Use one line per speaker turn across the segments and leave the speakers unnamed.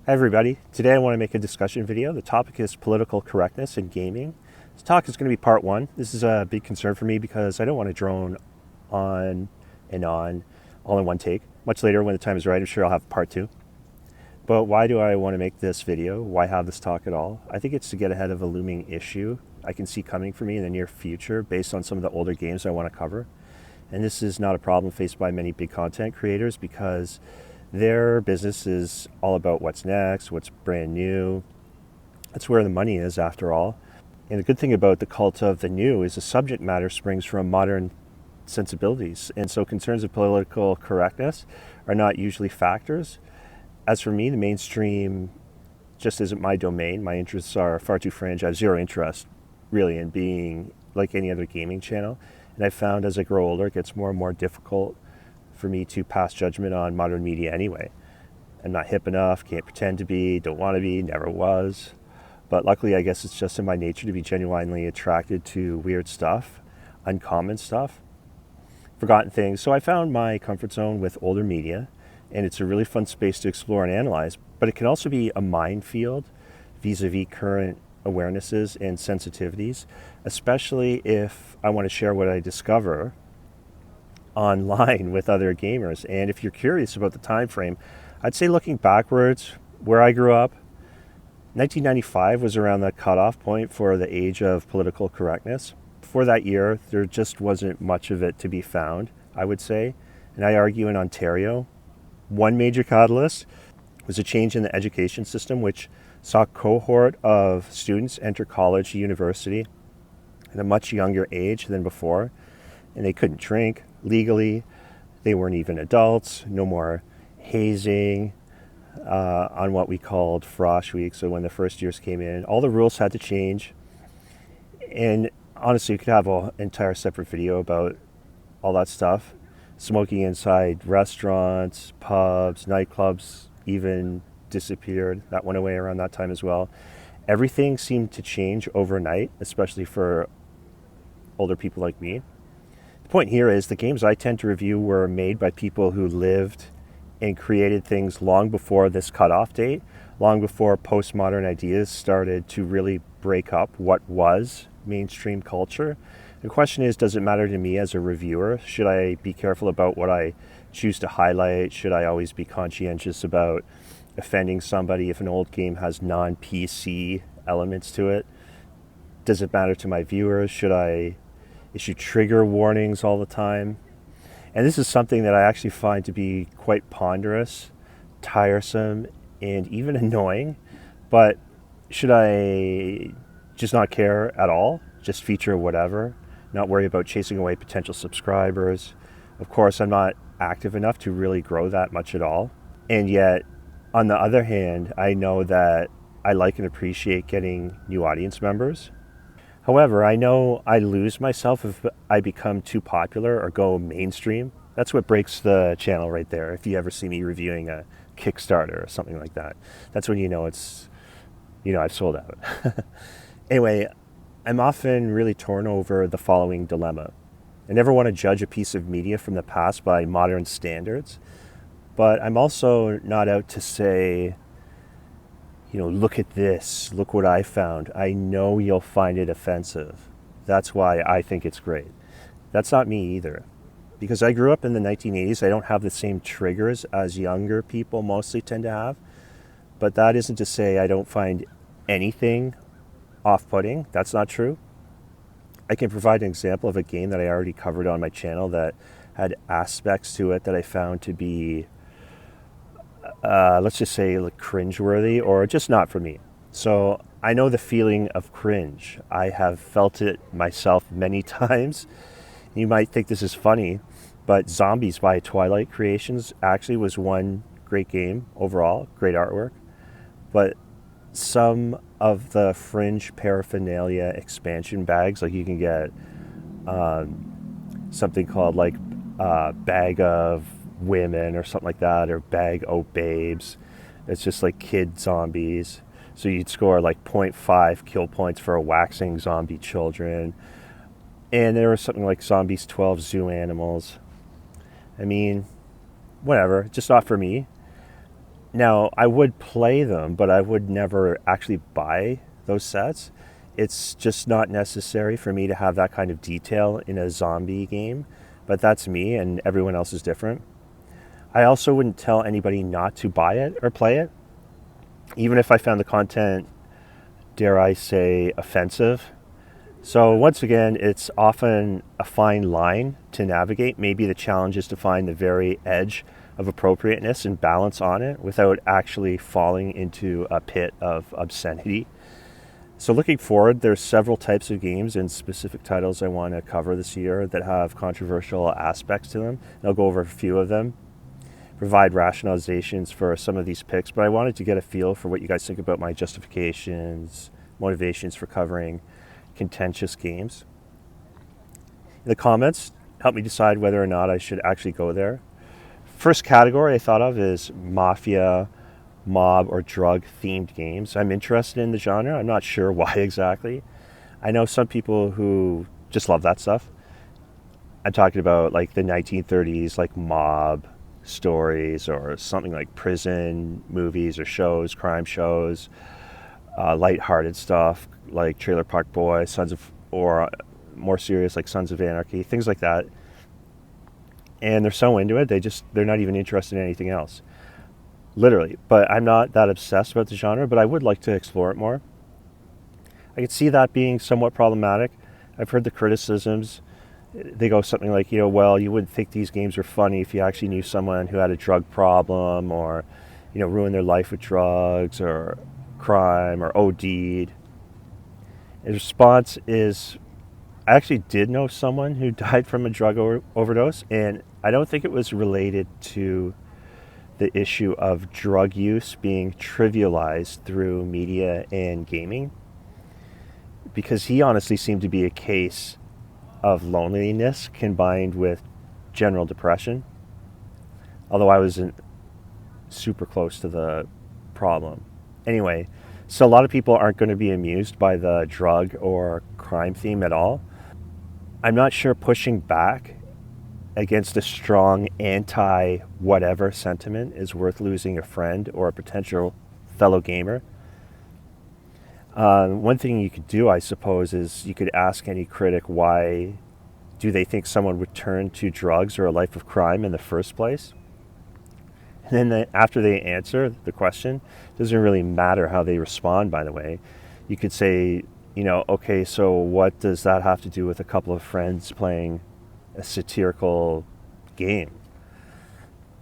Hi everybody, today I want to make a discussion video. The topic is political correctness in gaming. This talk is going to be part one. This is a big concern for me because I don't want to drone on and on all in one take. Much later when the time is right, I'm sure I'll have part two. But why do I want to make this video? Why have this talk at all? I think it's to get ahead of a looming issue I can see coming for me in the near future based on some of the older games I want to cover. And this is not a problem faced by many big content creators because their business is all about what's next, what's brand new. That's where the money is, after all. And the good thing about the cult of the new is the subject matter springs from modern sensibilities. And so concerns of political correctness are not usually factors. As for me, the mainstream just isn't my domain. My interests are far too fringe. I have zero interest, really, in being like any other gaming channel. And I found as I grow older, it gets more and more difficult for me to pass judgment on modern media anyway. I'm not hip enough, can't pretend to be, don't want to be, never was. But luckily, I guess it's just in my nature to be genuinely attracted to weird stuff, uncommon stuff, forgotten things. So I found my comfort zone with older media, and it's a really fun space to explore and analyze, but it can also be a minefield vis-a-vis current awarenesses and sensitivities, especially if I want to share what I discover online with other gamers. And if you're curious about the time frame, I'd say looking backwards, where I grew up, 1995 was around the cutoff point for the age of political correctness. Before that year, there just wasn't much of it to be found, I would say. And I argue in Ontario, one major catalyst was a change in the education system, which saw a cohort of students enter college, university at a much younger age than before. And they couldn't drink legally. They weren't even adults. No more hazing on what we called frosh week. So when the first years came in, all the rules had to change. And honestly, you could have an entire separate video about all that stuff. Smoking inside restaurants, pubs, nightclubs even disappeared. That went away around that time as well. Everything seemed to change overnight, especially for older people like me. The point here is the games I tend to review were made by people who lived and created things long before this cutoff date, long before postmodern ideas started to really break up what was mainstream culture. The question is, does it matter to me as a reviewer? Should I be careful about what I choose to highlight? Should I always be conscientious about offending somebody if an old game has non-PC elements to it? Does it matter to my viewers? Should I issue trigger warnings all the time? And this is something that I actually find to be quite ponderous, tiresome, and even annoying. But should I just not care at all? Just feature whatever? Not worry about chasing away potential subscribers? Of course, I'm not active enough to really grow that much at all. And yet, on the other hand, I know that I like and appreciate getting new audience members. However, I know I lose myself if I become too popular or go mainstream. That's what breaks the channel right there. If you ever see me reviewing a Kickstarter or something like that, that's when you know I've sold out. Anyway, I'm often really torn over the following dilemma. I never want to judge a piece of media from the past by modern standards, but I'm also not out to say, look at this, look what I found. I know you'll find it offensive. That's why I think it's great. That's not me either. Because I grew up in the 1980s, I don't have the same triggers as younger people mostly tend to have. But that isn't to say I don't find anything off-putting. That's not true. I can provide an example of a game that I already covered on my channel that had aspects to it that I found to be let's just say cringeworthy or just not for me. So I know the feeling of cringe. I have felt it myself many times. You might think this is funny, but Zombies by Twilight Creations actually was one great game overall, great artwork. But some of the fringe paraphernalia expansion bags, like you can get something called Bag of Women or something like that, or Bag O' Babes. It's just like kid zombies. So you'd score 0.5 kill points for a waxing zombie children. And there was something like Zombies 12 Zoo Animals. I mean, whatever, just not for me. Now, I would play them, but I would never actually buy those sets. It's just not necessary for me to have that kind of detail in a zombie game, but that's me, and everyone else is different. I also wouldn't tell anybody not to buy it or play it, even if I found the content, dare I say, offensive. So, once again, it's often a fine line to navigate. Maybe the challenge is to find the very edge of appropriateness and balance on it without actually falling into a pit of obscenity. So, looking forward, there's several types of games and specific titles I want to cover this year that have controversial aspects to them. And I'll go over a few of them, provide rationalizations for some of these picks, but I wanted to get a feel for what you guys think about my justifications, motivations for covering contentious games. In the comments, help me decide whether or not I should actually go there. First category I thought of is mafia, mob, or drug themed games. I'm interested in the genre. I'm not sure why exactly. I know some people who just love that stuff. I'm talking about like the 1930s, like mob stories, or something like prison movies or shows, crime shows, lighthearted stuff like Trailer Park Boys, or more serious like Sons of Anarchy, things like that. And they're so into it, they're not even interested in anything else, literally. But I'm not that obsessed about the genre, but I would like to explore it more. I could see that being somewhat problematic. I've heard the criticisms. They go something like, well, you wouldn't think these games were funny if you actually knew someone who had a drug problem, or, ruined their life with drugs or crime or OD'd. His response is, I actually did know someone who died from a drug overdose, and I don't think it was related to the issue of drug use being trivialized through media and gaming, because he honestly seemed to be a case of loneliness combined with general depression, although I wasn't super close to the problem. Anyway, so a lot of people aren't going to be amused by the drug or crime theme at all. I'm not sure pushing back against a strong anti-whatever sentiment is worth losing a friend or a potential fellow gamer. One thing you could do, I suppose, is you could ask any critic why do they think someone would turn to drugs or a life of crime in the first place. And then after they answer the question, it doesn't really matter how they respond, by the way. You could say, okay, so what does that have to do with a couple of friends playing a satirical game?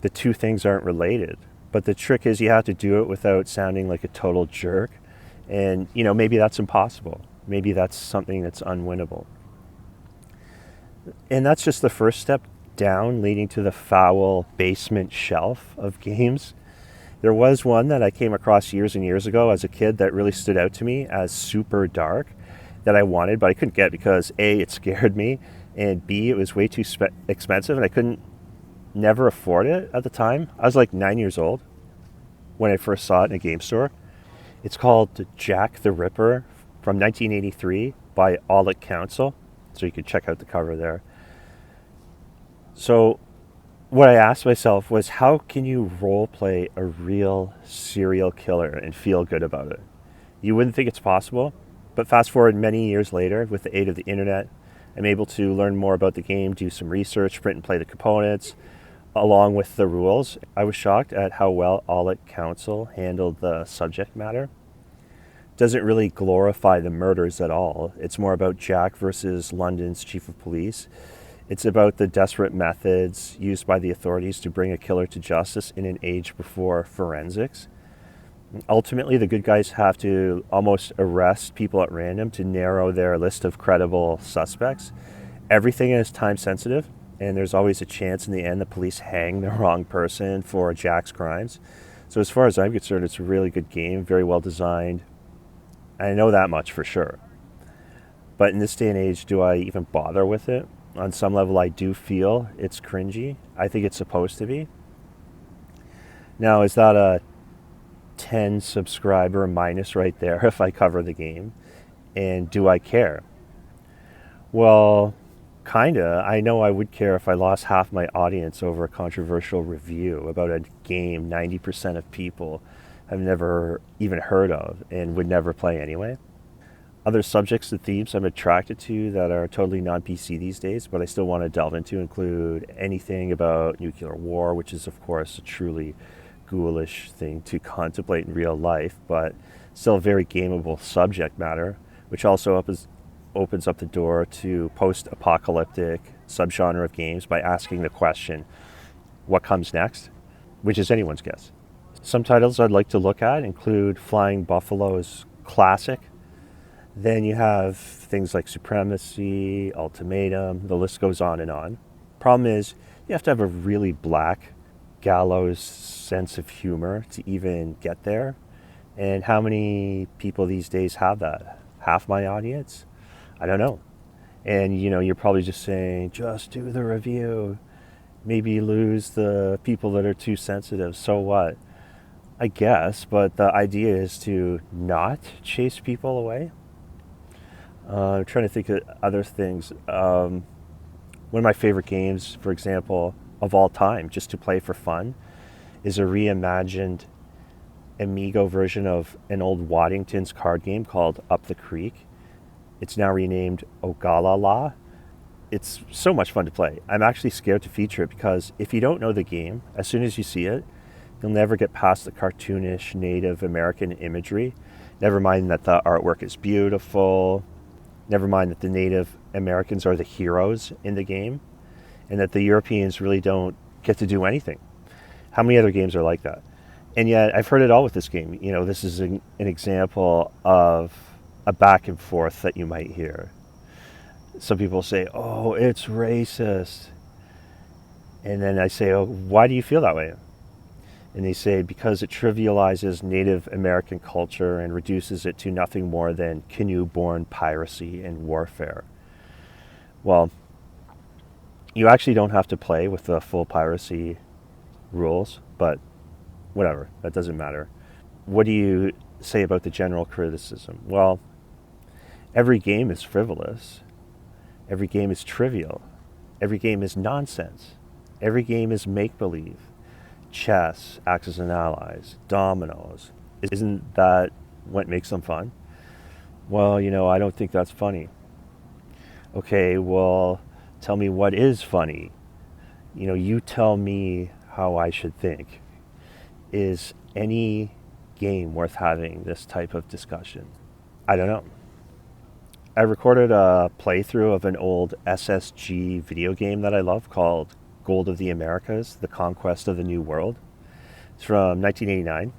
The two things aren't related. But the trick is you have to do it without sounding like a total jerk. And, maybe that's impossible. Maybe that's something that's unwinnable. And that's just the first step down, leading to the foul basement shelf of games. There was one that I came across years and years ago as a kid that really stood out to me as super dark, that I wanted, but I couldn't get because A, it scared me, and B, it was way too expensive, and I couldn't never afford it at the time. I was like 9 years old when I first saw it in a game store. It's called Jack the Ripper from 1983 by All It Council. So you could check out the cover there. So what I asked myself was, how can you role play a real serial killer and feel good about it? You wouldn't think it's possible, but fast forward many years later, with the aid of the internet, I'm able to learn more about the game, do some research, print and play the components, along with the rules. I was shocked at how well All It Council handled the subject matter. Doesn't really glorify the murders at all. It's more about Jack versus London's chief of police. It's about the desperate methods used by the authorities to bring a killer to justice in an age before forensics. Ultimately, the good guys have to almost arrest people at random to narrow their list of credible suspects. Everything is time sensitive, and there's always a chance in the end the police hang the wrong person for Jack's crimes. So as far as I'm concerned, it's a really good game, very well designed. I know that much for sure. But in this day and age, do I even bother with it? On some level, I do feel it's cringy. I think it's supposed to be. Now, is that a 10 subscriber minus right there if I cover the game? And do I care? Well, Kinda. I know I would care if I lost half my audience over a controversial review about a game 90% of people have never even heard of and would never play anyway. Other subjects and themes I'm attracted to that are totally non PC these days, but I still want to delve into include anything about nuclear war, which is, of course, a truly ghoulish thing to contemplate in real life, but still a very gameable subject matter, which also opens up the door to post apocalyptic subgenre of games by asking the question, what comes next? Which is anyone's guess. Some titles I'd like to look at include Flying Buffalo's Classic. Then you have things like Supremacy, Ultimatum, the list goes on and on. Problem is, you have to have a really black gallows sense of humor to even get there. And how many people these days have that? Half my audience? I don't know. And you're probably just saying, just do the review. Maybe lose the people that are too sensitive. So what? I guess, but the idea is to not chase people away. I'm trying to think of other things. One of my favorite games, for example, of all time, just to play for fun, is a reimagined Amigo version of an old Waddington's card game called Up the Creek. It's now renamed Ogallala. It's so much fun to play. I'm actually scared to feature it because if you don't know the game, as soon as you see it, you'll never get past the cartoonish Native American imagery. Never mind that the artwork is beautiful. Never mind that the Native Americans are the heroes in the game and that the Europeans really don't get to do anything. How many other games are like that? And yet I've heard it all with this game. This is an example of a back and forth that you might hear. Some people say, oh, it's racist. And then I say, oh, why do you feel that way? And they say, because it trivializes Native American culture and reduces it to nothing more than canoe-borne piracy and warfare. Well, you actually don't have to play with the full piracy rules, but whatever, that doesn't matter. What do you say about the general criticism? Well, every game is frivolous. Every game is trivial. Every game is nonsense. Every game is make-believe. Chess, Axis and Allies, dominoes. Isn't that what makes them fun? Well, I don't think that's funny. Okay, well, tell me what is funny. You tell me how I should think. Is any game worth having this type of discussion? I don't know. I recorded a playthrough of an old SSG video game that I love called Gold of the Americas, The Conquest of the New World. It's from 1989.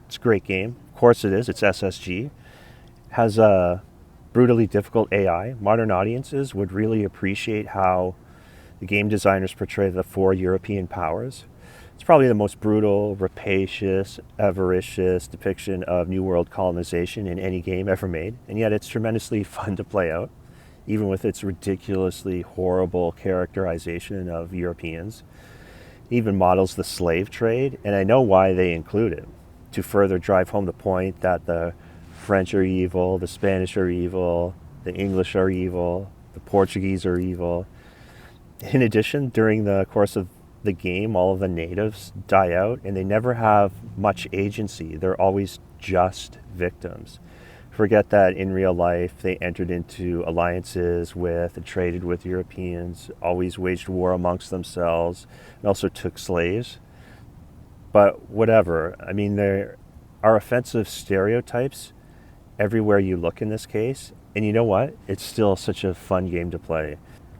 It's a great game. Of course it is. It's SSG. It has a brutally difficult AI. Modern audiences would really appreciate how the game designers portray the four European powers. It's probably the most brutal, rapacious, avaricious depiction of New World colonization in any game ever made, and yet it's tremendously fun to play out, even with its ridiculously horrible characterization of Europeans. It even models the slave trade, and I know why they include it, to further drive home the point that the French are evil, the Spanish are evil, the English are evil, the Portuguese are evil. In addition, during the course of the game, all of the natives die out and they never have much agency. They're always just victims. Forget that in real life they entered into alliances with and traded with Europeans, always waged war amongst themselves, and also took slaves. But whatever, I mean, there are offensive stereotypes everywhere you look in this case, and you know what? It's still such a fun game to play.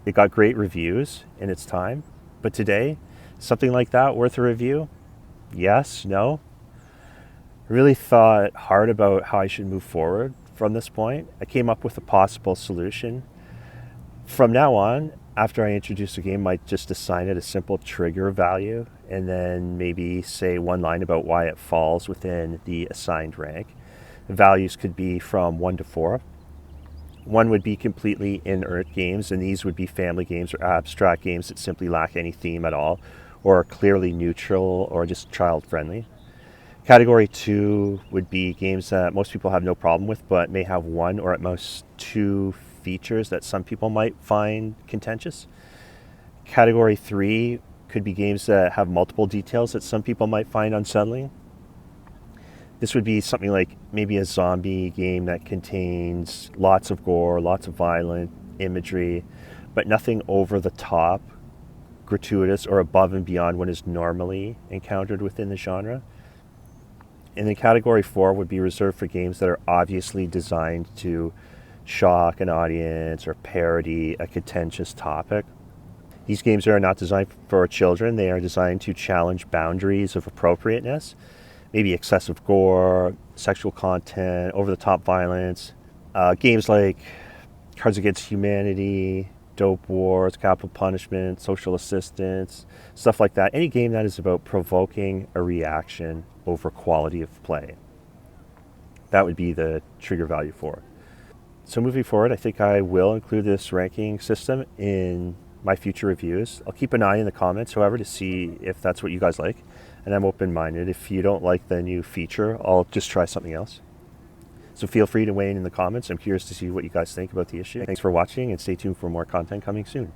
It got great reviews in its time, but today, something like that worth a review? Yes? No? I really thought hard about how I should move forward from this point. I came up with a possible solution. From now on, after I introduce a game, I might just assign it a simple trigger value and then maybe say one line about why it falls within the assigned rank. The values could be from 1 to 4. 1 would be completely inert games, and these would be family games or abstract games that simply lack any theme at all, or are clearly neutral or just child-friendly. Category 2 would be games that most people have no problem with, but may have 1 or at most 2 features that some people might find contentious. Category 3 could be games that have multiple details that some people might find unsettling. This would be something like maybe a zombie game that contains lots of gore, lots of violent imagery, but nothing over the top, gratuitous, or above and beyond what is normally encountered within the genre. And then category 4 would be reserved for games that are obviously designed to shock an audience or parody a contentious topic. These games are not designed for children. They are designed to challenge boundaries of appropriateness, maybe excessive gore, sexual content, over-the-top violence. Games like Cards Against Humanity, Dope Wars, Capital Punishment, Social Assistance, stuff like that. Any game that is about provoking a reaction over quality of play. That would be the trigger value for it. So moving forward, I think I will include this ranking system in my future reviews. I'll keep an eye in the comments, however, to see if that's what you guys like. And I'm open-minded. If you don't like the new feature, I'll just try something else. So feel free to weigh in the comments. I'm curious to see what you guys think about the issue. Thanks for watching, and stay tuned for more content coming soon.